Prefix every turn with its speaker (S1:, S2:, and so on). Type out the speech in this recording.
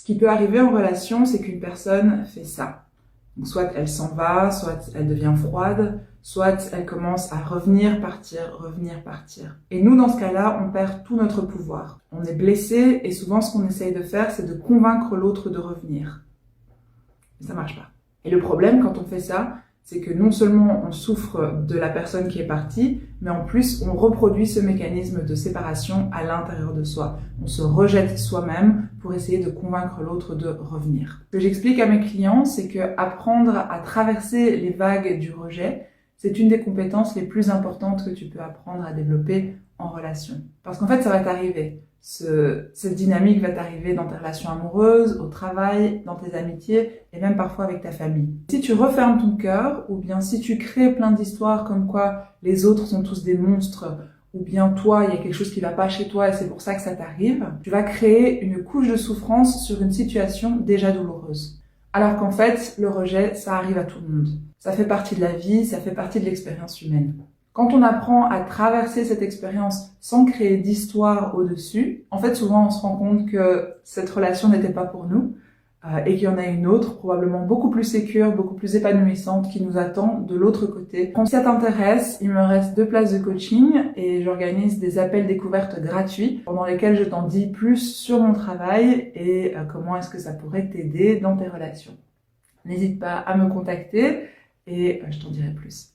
S1: Ce qui peut arriver en relation, c'est qu'une personne fait ça. Donc, soit elle s'en va, soit elle devient froide, soit elle commence à revenir, partir. Et nous, dans ce cas-là, on perd tout notre pouvoir. On est blessé et souvent, ce qu'on essaye de faire, c'est de convaincre l'autre de revenir. Mais ça marche pas. Et le problème, quand on fait ça, c'est que non seulement on souffre de la personne qui est partie, mais en plus, on reproduit ce mécanisme de séparation à l'intérieur de soi. On se rejette soi-même pour essayer de convaincre l'autre de revenir. Ce que j'explique à mes clients, c'est que apprendre à traverser les vagues du rejet, c'est une des compétences les plus importantes que tu peux apprendre à développer en relation. Parce qu'en fait, ça va t'arriver. Cette dynamique va t'arriver dans tes relations amoureuses, au travail, dans tes amitiés et même parfois avec ta famille. Si tu refermes ton cœur ou bien si tu crées plein d'histoires comme quoi les autres sont tous des monstres ou bien toi, il y a quelque chose qui va pas chez toi et c'est pour ça que ça t'arrive, tu vas créer une couche de souffrance sur une situation déjà douloureuse. Alors qu'en fait, le rejet, ça arrive à tout le monde. Ça fait partie de la vie, ça fait partie de l'expérience humaine. Quand on apprend à traverser cette expérience sans créer d'histoire au-dessus, en fait, souvent, on se rend compte que cette relation n'était pas pour nous et qu'il y en a une autre, probablement beaucoup plus sécure, beaucoup plus épanouissante, qui nous attend de l'autre côté. Si ça t'intéresse, il me reste 2 places de coaching et j'organise des appels découvertes gratuits pendant lesquels je t'en dis plus sur mon travail et comment est-ce que ça pourrait t'aider dans tes relations. N'hésite pas à me contacter et je t'en dirai plus.